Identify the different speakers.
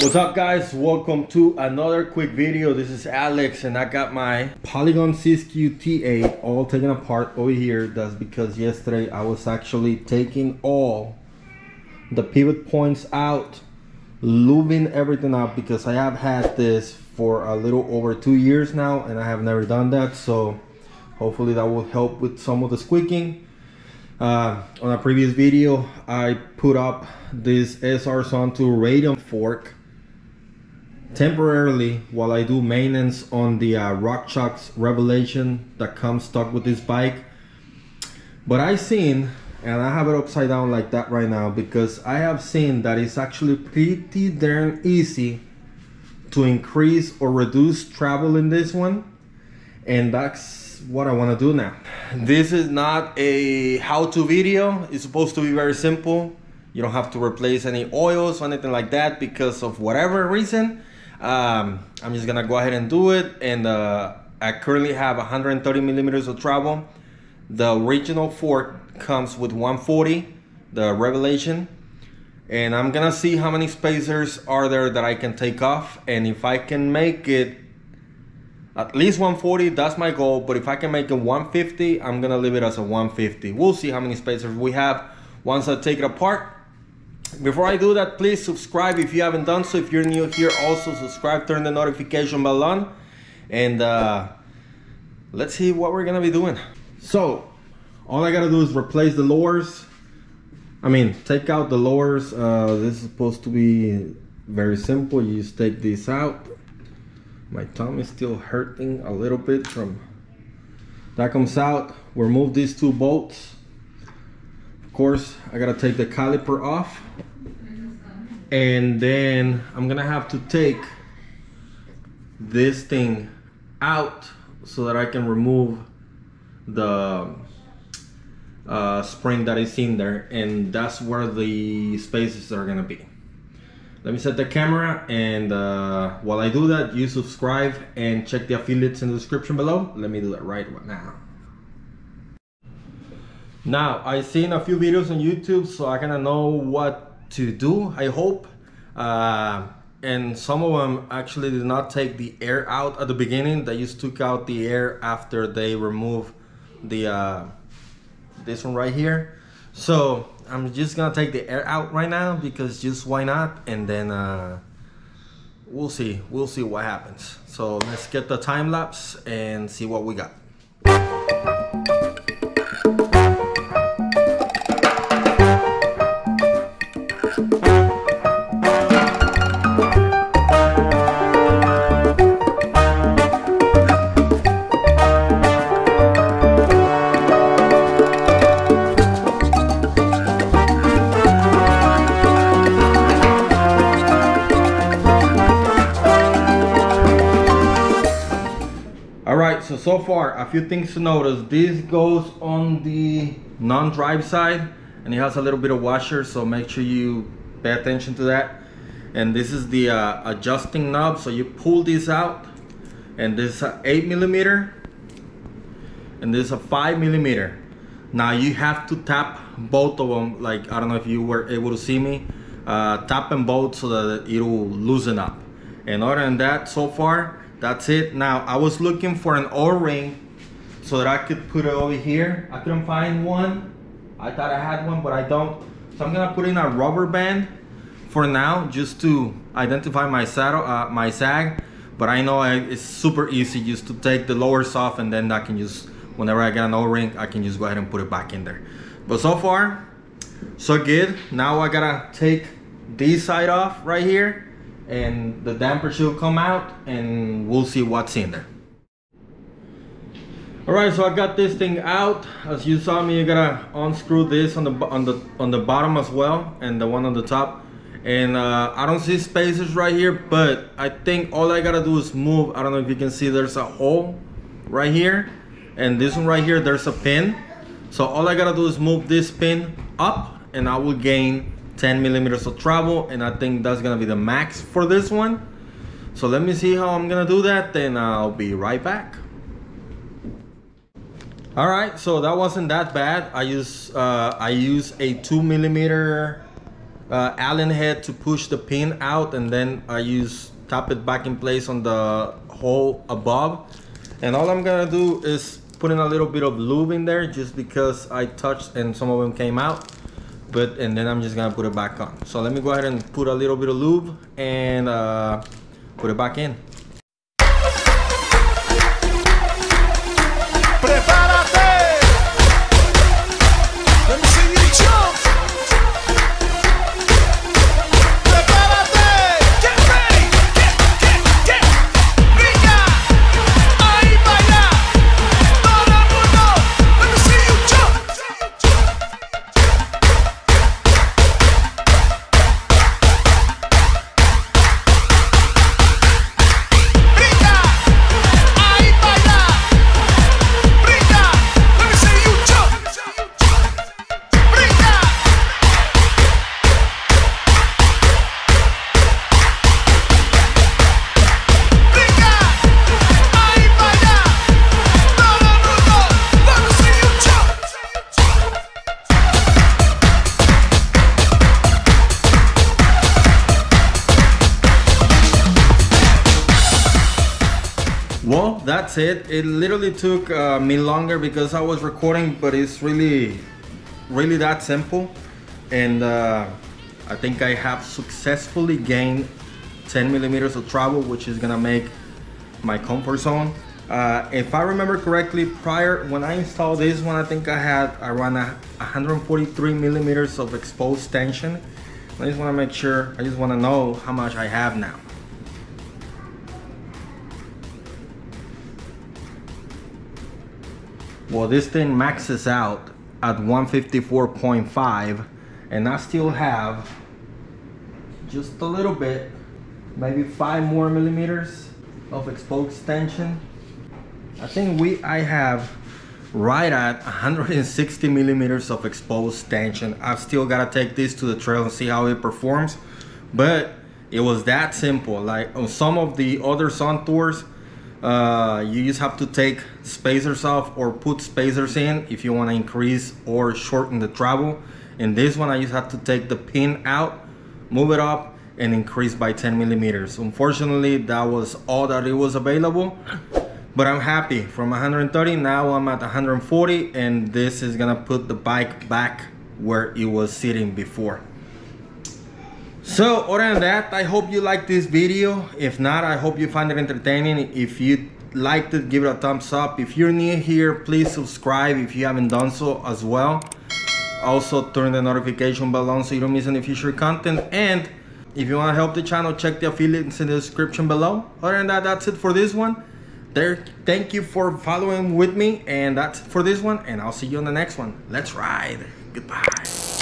Speaker 1: What's up guys, welcome to another quick video. This is Alex and I got my Polygon Siskiyou T8 all taken apart over here. That's because yesterday I was actually taking all the pivot points out, lubing everything up, because I have had this for a little over 2 years now and I have never done that, so hopefully that will help with some of the squeaking. On a previous video I put up this SR Suntour Raidon fork temporarily while I do maintenance on the rockshox Revelation that comes stuck with this bike. But I seen, and I have it upside down like that right now, because I have seen that it's actually pretty darn easy to increase or reduce travel in this one, and that's what I want to do now. This is not a how-to video. It's supposed to be very simple. You don't have to replace any oils or anything like that because of whatever reason. I'm just gonna go ahead and do it, and I currently have 130 millimeters of travel. The original fork comes with 140, the Revelation, and I'm gonna see how many spacers are there that I can take off, and if I can make it at least 140, that's my goal. But if I can make it 150, I'm gonna leave it as a 150. We'll see how many spacers we have once I take it apart. Before I do that, please subscribe if you haven't done so. If you're new here, also subscribe, turn the notification bell on, and let's see what we're gonna be doing. So all I gotta do is replace the lowers. Take out the lowers. This is supposed to be very simple. You just take this out. My thumb is still hurting a little bit from that. Comes out. Remove these two bolts. Of course, I gotta take the caliper off, and then I'm gonna have to take this thing out so that I can remove the spring that is in there, and that's where the spaces are gonna be. Let me set the camera, and while I do that, you subscribe and check the affiliates in the description below. Let me do that right now. Now, I've seen a few videos on YouTube, so I kind of know what to do, I hope. And some of them actually did not take the air out at the beginning. They just took out the air after they removed the this one right here. So I'm just gonna take the air out right now, because just why not? And then we'll see what happens. So let's get the time lapse and see what we got. So far, a few things to notice. This goes on the non-drive side, and it has a little bit of washer, so make sure you pay attention to that. And this is the adjusting knob, so you pull this out, and this is an 8 millimeter, and this is a 5 millimeter. Now you have to tap both of them. Like, I don't know if you were able to see me, tap them both so that it'll loosen up. And other than that, so far, that's it. Now, I was looking for an O-ring so that I could put it over here. I couldn't find one. I thought I had one, but I don't. So I'm gonna put in a rubber band for now, just to identify my saddle, my sag. But I know it's super easy just to take the lowers off, and then I can just, whenever I get an O-ring, I can just go ahead and put it back in there. But so far, so good. Now I gotta take this side off right here, and the damper should come out, and we'll see what's in there. All right, so I got this thing out. As you saw me, you gotta unscrew this on the bottom as well, and the one on the top. And I don't see spacers right here, but I think all I gotta do is move. I don't know if you can see, there's a hole right here, and this one right here, there's a pin. So all I gotta do is move this pin up, and I will gain 10 millimeters of travel, and I think that's gonna be the max for this one. So let me see how I'm gonna do that, then I'll be right back. All right, so that wasn't that bad. I use a 2 millimeter Allen head to push the pin out, and then I tap it back in place on the hole above. And all I'm gonna do is put in a little bit of lube in there, just because I touched and some of them came out. And then I'm just gonna put it back on. So let me go ahead and put a little bit of lube and put it back in. Well, that's it. It literally took me longer because I was recording, but it's really that simple. And I think I have successfully gained 10 millimeters of travel, which is gonna make my comfort zone. If I remember correctly, prior, when I installed this one, I think I had around 143 millimeters of exposed tension. I just wanna make sure, I just wanna know how much I have now. Well, this thing maxes out at 154.5, and I still have just a little bit, maybe 5 more millimeters of exposed tension. I think I have right at 160 millimeters of exposed tension. I've still got to take this to the trail and see how it performs, but it was that simple. Like on some of the other Suntours, you just have to take spacers off or put spacers in if you want to increase or shorten the travel. In this one, I just have to take the pin out, move it up, and increase by 10 millimeters. Unfortunately, that was all that it was available, but I'm happy. From 130, now I'm at 140, and this is gonna put the bike back where it was sitting before. So other than that, I hope you liked this video. If not, I hope you find it entertaining. If you liked it, give it a thumbs up. If you're new here, please subscribe if you haven't done so as well. Also turn the notification bell on so you don't miss any future content. And if you want to help the channel, check the affiliates in the description below. Other than that, that's it for this one. Thank you for following with me, and that's it for this one, and I'll see you on the next one. Let's ride. Goodbye.